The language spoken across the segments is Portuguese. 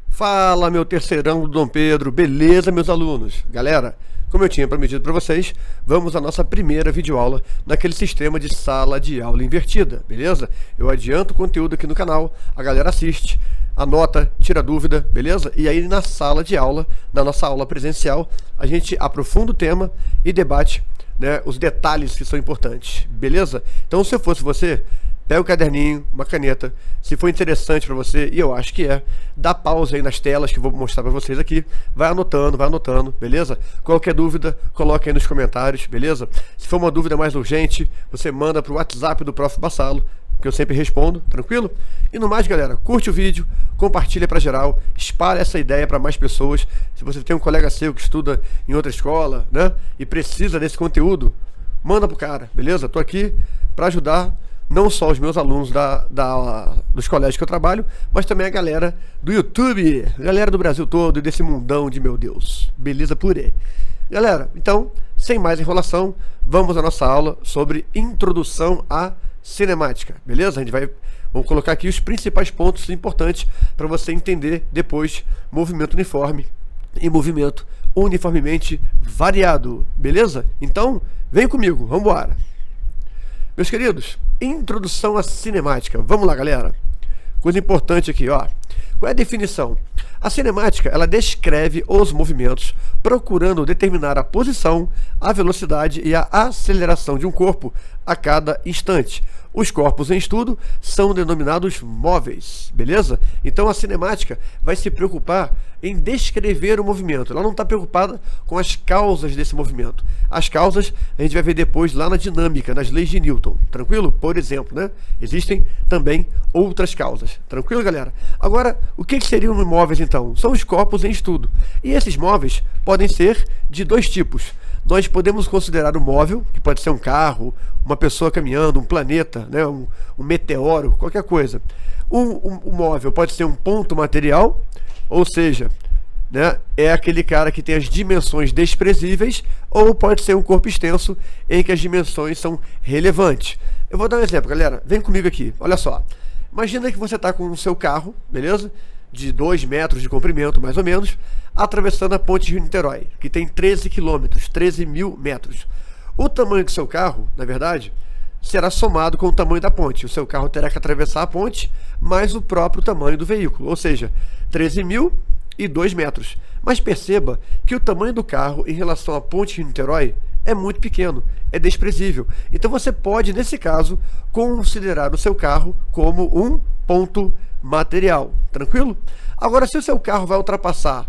Fala, meu terceirão do Dom Pedro, beleza, meus alunos? Galera, como eu tinha prometido para vocês, vamos à nossa primeira videoaula naquele sistema de sala de aula invertida, beleza? Eu adianto o conteúdo aqui no canal, a galera assiste, anota, tira dúvida, beleza? E aí na sala de aula, na nossa aula presencial, a gente aprofunda o tema e debate, né, os detalhes que são importantes, beleza? Então, se eu fosse você, pega o caderninho, uma caneta, se for interessante para você, e eu acho que dá pausa aí nas telas que eu vou mostrar para vocês aqui, vai anotando, beleza? Qualquer dúvida, coloque aí nos comentários, beleza? Se for uma dúvida mais urgente, você manda para o WhatsApp do Prof. Bassalo, que eu sempre respondo, tranquilo? E no mais, galera, curte o vídeo, compartilha para geral, espalha essa ideia para mais pessoas. Se você tem um colega seu que estuda em outra escola, né, e precisa desse conteúdo, manda pro cara, beleza? Tô aqui para ajudar não só os meus alunos dos colégios que eu trabalho, mas também a galera do YouTube, galera do Brasil todo e desse mundão de meu Deus. Beleza purê. Galera, então, sem mais enrolação, vamos à nossa aula sobre introdução à cinemática, beleza? Vamos colocar aqui os principais pontos importantes para você entender depois movimento uniforme e movimento uniformemente variado, beleza? Então, vem comigo, vamos embora. Meus queridos, introdução à cinemática. Vamos lá, galera. Coisa importante aqui, ó. Qual é a definição? A cinemática, ela descreve os movimentos procurando determinar a posição, a velocidade e a aceleração de um corpo a cada instante. Os corpos em estudo são denominados móveis, beleza? Então a cinemática vai se preocupar em descrever o movimento. Ela não está preocupada com as causas desse movimento. As causas a gente vai ver depois lá na dinâmica, nas leis de Newton. Tranquilo? Por exemplo, né? Existem também outras causas. Tranquilo, galera? Agora, o que seriam móveis então? São os corpos em estudo. E esses móveis podem ser de dois tipos. Nós podemos considerar o móvel, que pode ser um carro, uma pessoa caminhando, um planeta, né, um meteoro, qualquer coisa. Um móvel pode ser um ponto material, ou seja, né, é aquele cara que tem as dimensões desprezíveis, ou pode ser um corpo extenso em que as dimensões são relevantes. Eu vou dar um exemplo, galera. Vem comigo aqui, olha só. Imagina que você está com o seu carro, beleza? De 2 metros de comprimento, mais ou menos, atravessando a ponte Rio-Niterói, que tem 13 quilômetros, 13 mil metros. O tamanho do seu carro, na verdade, será somado com o tamanho da ponte. O seu carro terá que atravessar a ponte, mais o próprio tamanho do veículo, ou seja, 13.002 metros. Mas perceba que o tamanho do carro em relação à ponte Rio-Niterói é muito pequeno, é desprezível. Então você pode, nesse caso, considerar o seu carro como um ponto material, tranquilo? Agora, se o seu carro vai ultrapassar,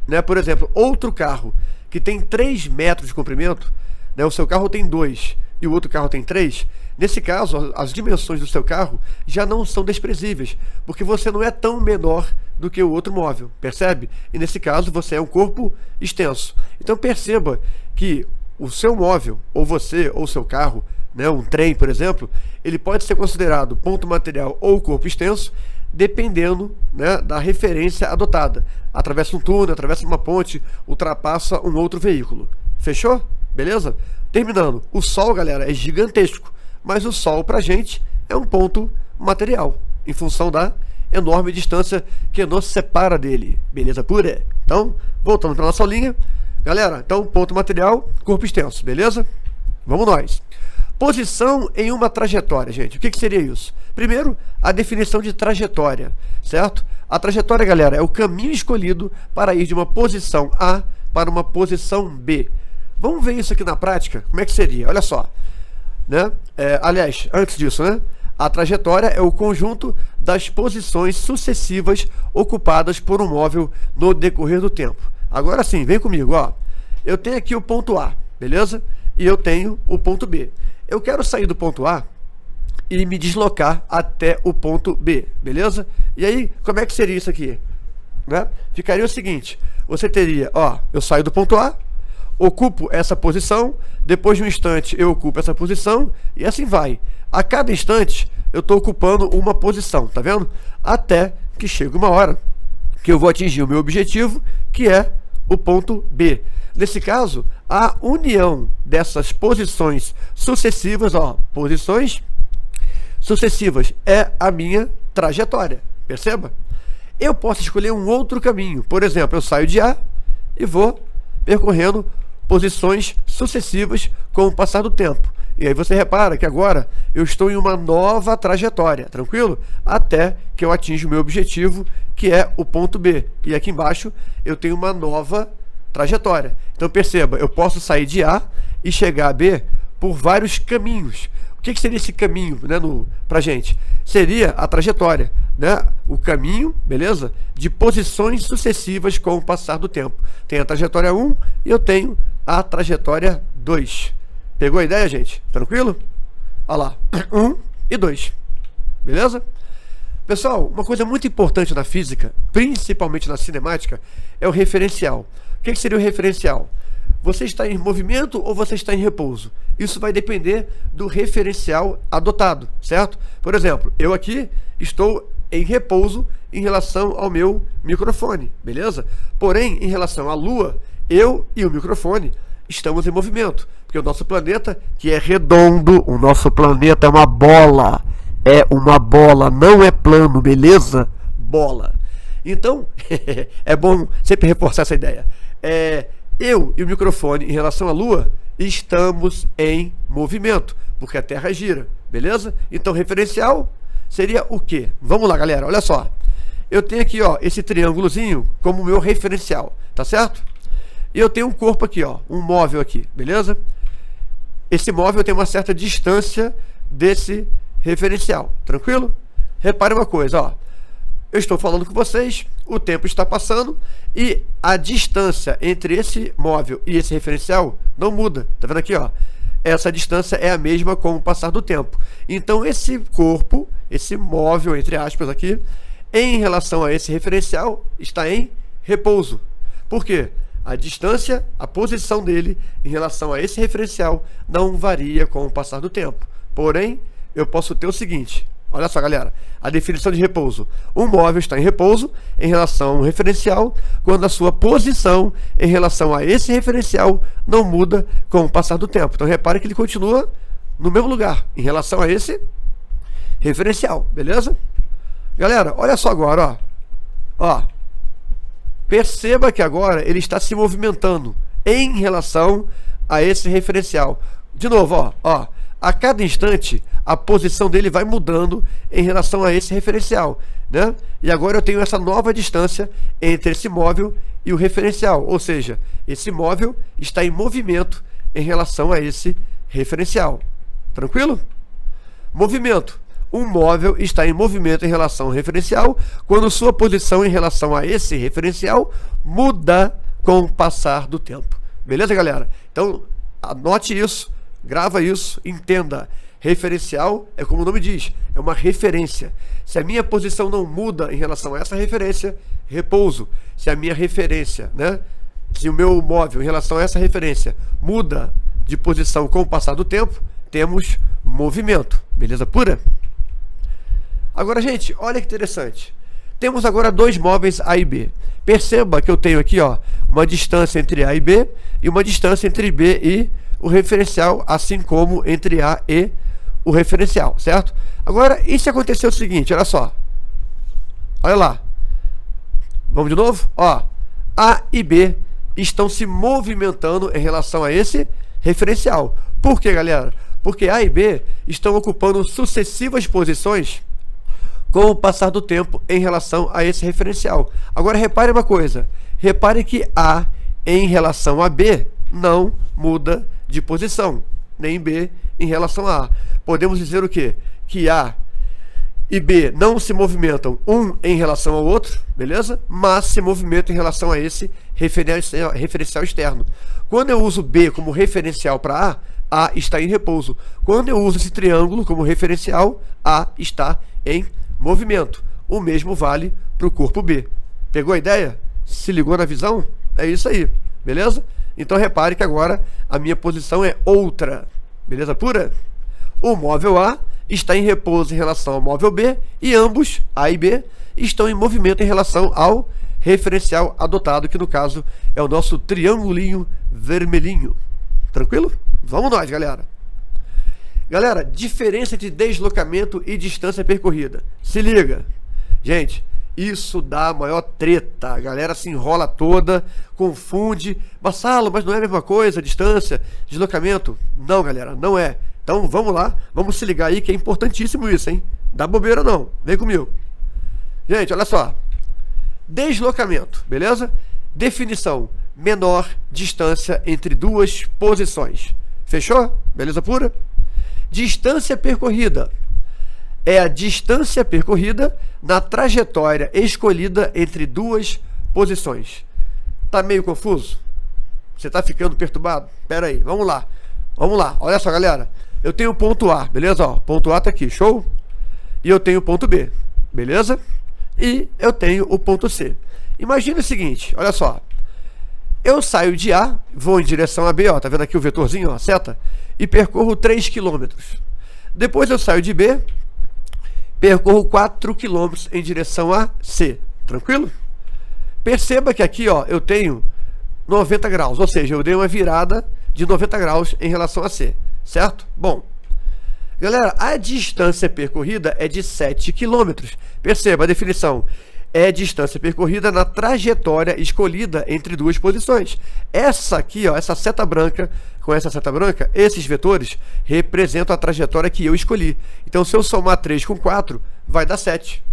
né, por exemplo, outro carro que tem 3 metros de comprimento, né, o seu carro tem 2 e o outro carro tem 3, nesse caso, as dimensões do seu carro já não são desprezíveis, porque você não é tão menor do que o outro móvel, percebe? E nesse caso, você é um corpo extenso. Então perceba que o seu móvel, ou você, ou o seu carro, né, um trem, por exemplo, ele pode ser considerado ponto material ou corpo extenso, dependendo, né, da referência adotada. Atravessa um túnel, atravessa uma ponte, ultrapassa um outro veículo. Fechou? Beleza? Terminando. O Sol, galera, é gigantesco, mas o Sol pra gente é um ponto material, em função da enorme distância que nos separa dele. Beleza pura? Então, voltando para nossa aulinha. Galera, então ponto material, corpo extenso, beleza? Vamos nós. Posição em uma trajetória, gente. O que seria isso? Primeiro, a definição de trajetória, certo? A trajetória, galera, é o caminho escolhido para ir de uma posição A para uma posição B. Vamos ver isso aqui na prática? Como é que seria? Olha só, né? Aliás, antes disso, né? A trajetória é o conjunto das posições sucessivas ocupadas por um móvel no decorrer do tempo. Agora sim, vem comigo, ó. Eu tenho aqui o ponto A, beleza? E eu tenho o ponto B. Eu quero sair do ponto A e me deslocar até o ponto B, beleza? E aí, como é que seria isso aqui? Né? Ficaria o seguinte, você teria, ó, eu saio do ponto A, ocupo essa posição, depois de um instante eu ocupo essa posição, e assim vai. A cada instante eu estou ocupando uma posição, tá vendo? Até que chega uma hora que eu vou atingir o meu objetivo, que é o ponto B. Nesse caso, a união dessas posições sucessivas, ó, posições sucessivas é a minha trajetória, perceba? Eu posso escolher um outro caminho, por exemplo, eu saio de A e vou percorrendo posições sucessivas com o passar do tempo. E aí você repara que agora eu estou em uma nova trajetória, tranquilo? Até que eu atinja o meu objetivo, que é o ponto B. E aqui embaixo eu tenho uma nova trajetória. Então perceba, eu posso sair de A e chegar a B por vários caminhos. O que seria esse caminho, né, pra gente? Seria a trajetória, né? O caminho, beleza? De posições sucessivas com o passar do tempo. Tem a trajetória 1 e eu tenho a trajetória 2. Pegou a ideia, gente? Tranquilo? Olha lá, 1 e 2. Beleza? Pessoal, uma coisa muito importante na física, principalmente na cinemática, é o referencial. O que seria o referencial? Você está em movimento ou você está em repouso? Isso vai depender do referencial adotado, certo? Por exemplo, eu aqui estou em repouso em relação ao meu microfone, beleza? Porém, em relação à Lua, eu e o microfone estamos em movimento, porque o nosso planeta, que é redondo, o nosso planeta é uma bola, não é plano, beleza? Bola. Então, é bom sempre reforçar essa ideia. Eu e o microfone, em relação à Lua, estamos em movimento, porque a Terra gira, beleza? Então, referencial seria o quê? Vamos lá, galera, olha só. Eu tenho aqui, ó, esse triângulozinho como meu referencial, tá certo? E eu tenho um corpo aqui, ó, um móvel aqui, beleza? Esse móvel tem uma certa distância desse referencial, tranquilo? Repare uma coisa, ó. Eu estou falando com vocês, o tempo está passando e a distância entre esse móvel e esse referencial não muda. Tá vendo aqui, ó? Essa distância é a mesma com o passar do tempo. Então esse corpo, esse móvel, entre aspas aqui, em relação a esse referencial, está em repouso. Por quê? A distância, a posição dele em relação a esse referencial não varia com o passar do tempo. Porém, eu posso ter o seguinte, olha só, galera, a definição de repouso. Um móvel está em repouso em relação a um referencial quando a sua posição em relação a esse referencial não muda com o passar do tempo. Então repare que ele continua no mesmo lugar em relação a esse referencial, beleza? Galera, olha só agora, ó. Perceba que agora ele está se movimentando em relação a esse referencial. De novo, ó, a cada instante a posição dele vai mudando em relação a esse referencial, né? E agora eu tenho essa nova distância entre esse móvel e o referencial, ou seja, esse móvel está em movimento em relação a esse referencial. Tranquilo? Movimento. Um móvel está em movimento em relação ao referencial quando sua posição em relação a esse referencial muda com o passar do tempo. Beleza, galera? Então, anote isso, grava isso, entenda. Referencial é como o nome diz, é uma referência. Se a minha posição não muda em relação a essa referência, repouso. Se a minha referência, né? Se o meu móvel em relação a essa referência muda de posição com o passar do tempo, temos movimento. Beleza pura? Agora, gente, olha que interessante. Temos agora dois móveis A e B. Perceba que eu tenho aqui, ó, uma distância entre A e B e uma distância entre B e o referencial, assim como entre A e o referencial, certo? Agora, e se acontecer o seguinte, olha só. Olha lá. Vamos de novo? Ó, A e B estão se movimentando em relação a esse referencial. Por quê, galera? Porque A e B estão ocupando sucessivas posições com o passar do tempo em relação a esse referencial. Agora repare uma coisa, repare que A em relação a B não muda de posição, nem B em relação a A. Podemos dizer o quê? Que A e B não se movimentam um em relação ao outro, beleza? Mas se movimentam em relação a esse referencial externo. Quando eu uso B como referencial para A está em repouso. Quando eu uso esse triângulo como referencial, A está em movimento. O mesmo vale para o corpo B. Pegou a ideia? Se ligou na visão? É isso aí, beleza? Então repare que agora a minha posição é outra. Beleza pura? O móvel A está em repouso em relação ao móvel B e ambos, A e B, estão em movimento em relação ao referencial adotado, que no caso é o nosso triangulinho vermelhinho. Tranquilo? Vamos nós, galera. Galera, diferença de deslocamento e distância percorrida. Se liga. Gente, isso dá a maior treta. A galera se enrola toda, confunde. Marcelo, mas não é a mesma coisa, distância, deslocamento? Não, galera, não é. Então vamos lá, vamos se ligar aí que é importantíssimo isso, hein? Dá bobeira não, vem comigo. Gente, olha só. Deslocamento, beleza? Definição: menor distância entre duas posições. Fechou? Beleza pura? Distância percorrida é a distância percorrida na trajetória escolhida entre duas posições. Tá meio confuso? Você tá ficando perturbado? Pera aí, vamos lá. Vamos lá, olha só, galera. Eu tenho o ponto A, beleza? Ó, ponto A tá aqui, show? E eu tenho o ponto B, beleza? E eu tenho o ponto C. Imagina o seguinte, olha só. Eu saio de A, vou em direção a B, ó, tá vendo aqui o vetorzinho, ó, seta? E percorro 3 km. Depois eu saio de B, percorro 4 km em direção a C. Tranquilo? Perceba que aqui, ó, eu tenho 90 graus, ou seja, eu dei uma virada de 90 graus em relação a C, certo? Bom, galera, a distância percorrida é de 7 km. Perceba a definição. É distância percorrida na trajetória escolhida entre duas posições. Essa aqui, ó, essa seta branca, com essa seta branca, esses vetores representam a trajetória que eu escolhi. Então, se eu somar 3 com 4, vai dar 7.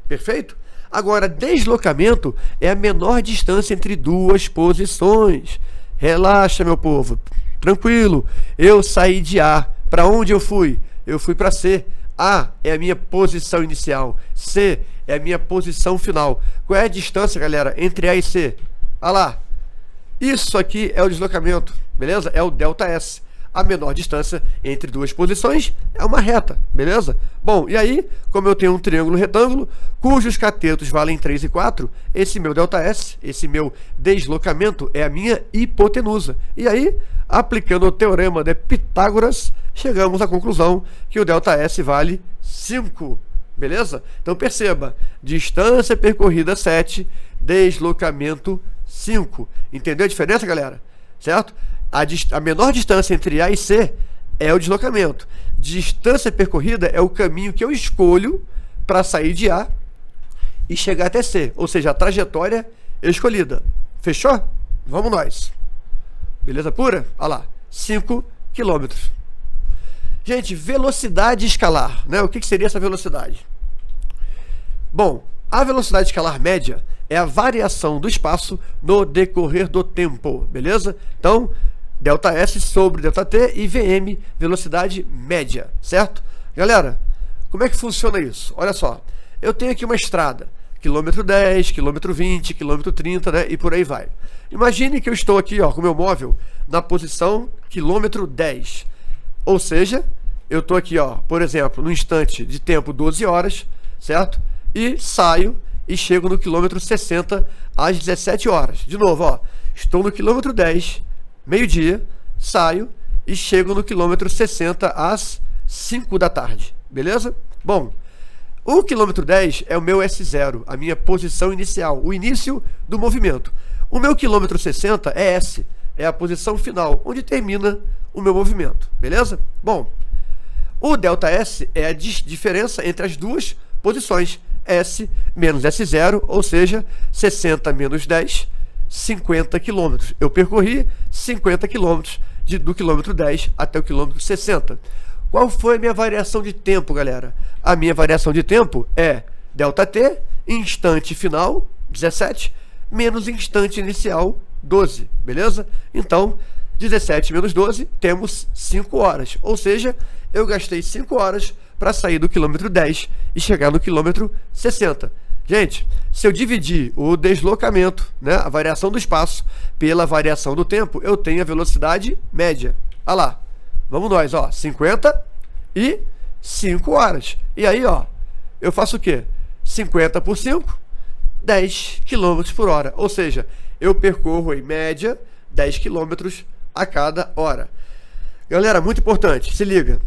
Perfeito? Agora, deslocamento é a menor distância entre duas posições. Relaxa, meu povo. Tranquilo. Eu saí de A. Para onde eu fui? Eu fui para C. A é a minha posição inicial. C é a minha posição final. Qual é a distância, galera, entre A e C? Olha lá. Isso aqui é o deslocamento, beleza? É o ΔS. A menor distância entre duas posições é uma reta, beleza? Bom, e aí, como eu tenho um triângulo retângulo, cujos catetos valem 3 e 4, esse meu ΔS, esse meu deslocamento, é a minha hipotenusa. E aí, aplicando o teorema de Pitágoras, chegamos à conclusão que o ΔS vale 5, beleza? Então perceba, distância percorrida 7, deslocamento 5. Entendeu a diferença, galera? Certo? A menor distância entre A e C é o deslocamento. Distância percorrida é o caminho que eu escolho para sair de A e chegar até C, ou seja, a trajetória escolhida. Fechou? Vamos nós. Beleza pura? Olha lá, 5 km. Gente, velocidade escalar, né? O que seria essa velocidade? Bom, a velocidade escalar média é a variação do espaço no decorrer do tempo, beleza? Então, ΔS sobre ΔT e VM, velocidade média, certo? Galera, como é que funciona isso? Olha só, eu tenho aqui uma estrada, quilômetro 10, quilômetro 20, quilômetro 30, né? E por aí vai. Imagine que eu estou aqui, ó, com o meu móvel na posição quilômetro 10. Ou seja, eu estou aqui, ó, por exemplo, no instante de tempo 12 horas, certo? E saio e chego no quilômetro 60 às 17 horas. De novo, ó, estou no quilômetro 10, meio-dia, saio e chego no quilômetro 60 às 5 da tarde, beleza? Bom, o quilômetro 10 é o meu S0, a minha posição inicial, o início do movimento. O meu quilômetro 60 é S, é a posição final, onde termina o meu movimento, beleza? Bom, o ΔS é a diferença entre as duas posições, S menos S0, ou seja, 60 menos 10, 50 km. Eu percorri 50 km do quilômetro 10 até o quilômetro 60. Qual foi a minha variação de tempo, galera? A minha variação de tempo é ΔT, instante final, 17, menos instante inicial, 12, beleza? Então, 17 menos 12, temos 5 horas. Ou seja, eu gastei 5 horas para sair do quilômetro 10 e chegar no quilômetro 60. Gente, se eu dividir o deslocamento, né, a variação do espaço, pela variação do tempo, eu tenho a velocidade média. Olha lá, vamos nós, ó, 50 e 5 horas. E aí, ó, eu faço o quê? 50 por 5, 10 km por hora. Ou seja, eu percorro em média 10 km a cada hora. Galera, muito importante, se liga.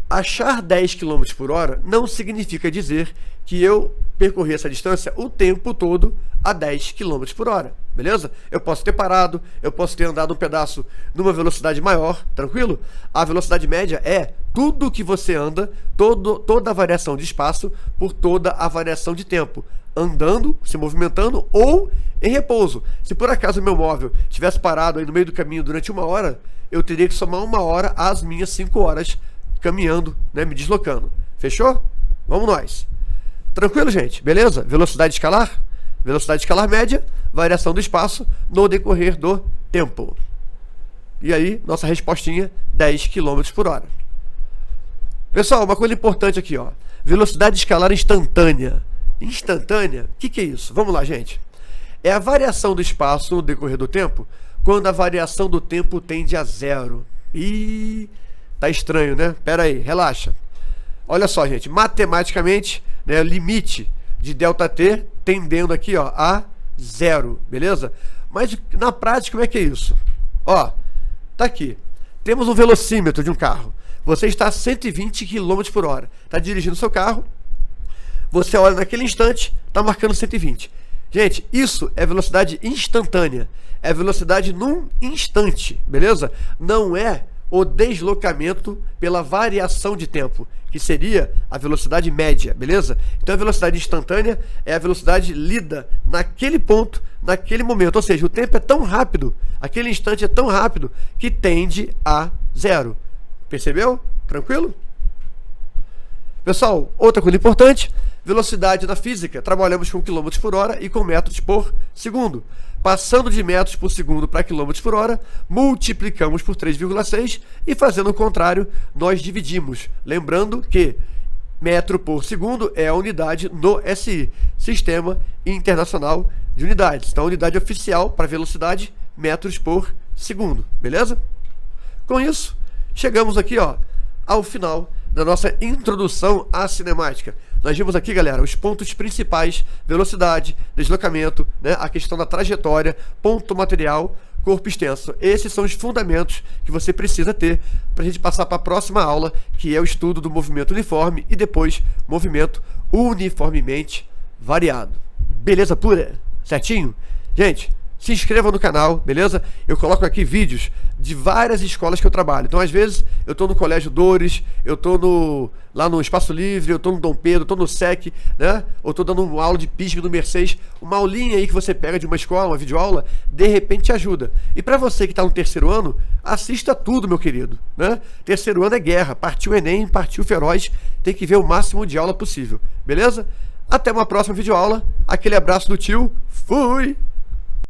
Achar 10 km por hora não significa dizer que eu percorrer essa distância o tempo todo a 10 km por hora, beleza? Eu posso ter parado, eu posso ter andado um pedaço numa velocidade maior, tranquilo? A velocidade média é tudo que você anda, toda a variação de espaço por toda a variação de tempo, andando, se movimentando ou em repouso. Se por acaso o meu móvel estivesse parado aí no meio do caminho durante 1 hora, eu teria que somar 1 hora às minhas 5 horas caminhando, né, me deslocando. Fechou? Vamos nós. Tranquilo, gente? Beleza? Velocidade escalar média, variação do espaço no decorrer do tempo. E aí, nossa respostinha, 10 km por hora. Pessoal, uma coisa importante aqui, ó. Velocidade escalar instantânea. Instantânea? O que é isso? Vamos lá, gente. É a variação do espaço no decorrer do tempo quando a variação do tempo tende a zero. Ih, tá estranho, né? Pera aí, relaxa. Olha só, gente, matematicamente, né, o limite de ΔT tendendo aqui, ó, a zero, beleza? Mas na prática, como é que é isso? Ó, tá aqui. Temos um velocímetro de um carro. Você está a 120 km por hora. Está dirigindo seu carro. Você olha naquele instante, está marcando 120. Gente, isso é velocidade instantânea. É velocidade num instante, beleza? Não é o deslocamento pela variação de tempo, que seria a velocidade média, beleza? Então a velocidade instantânea é a velocidade lida naquele ponto, naquele momento. Ou seja, o tempo é tão rápido, aquele instante é tão rápido, que tende a zero. Percebeu? Tranquilo? Pessoal, outra coisa importante, velocidade na física, trabalhamos com km por hora e com metros por segundo. Passando de metros por segundo para km por hora, multiplicamos por 3,6 e fazendo o contrário, nós dividimos. Lembrando que metro por segundo é a unidade no SI, Sistema Internacional de Unidades. Então a unidade oficial para velocidade, metros por segundo, beleza? Com isso, chegamos aqui, ó, ao final da nossa introdução à cinemática. Nós vimos aqui, galera, os pontos principais: velocidade, deslocamento, né, a questão da trajetória, ponto material, corpo extenso. Esses são os fundamentos que você precisa ter para a gente passar para a próxima aula, que é o estudo do movimento uniforme e depois movimento uniformemente variado. Beleza pura? Certinho? Gente, se inscreva no canal, beleza? Eu coloco aqui vídeos de várias escolas que eu trabalho. Então, às vezes, eu estou no Colégio Dores, eu estou lá no Espaço Livre, eu estou no Dom Pedro, estou no SEC, né? Ou estou dando uma aula de pisca no Mercedes. Uma aulinha aí que você pega de uma escola, uma videoaula, de repente te ajuda. E para você que está no terceiro ano, assista tudo, meu querido, né? Terceiro ano é guerra, partiu Enem, partiu feroz, tem que ver o máximo de aula possível, beleza? Até uma próxima videoaula, aquele abraço do tio, fui!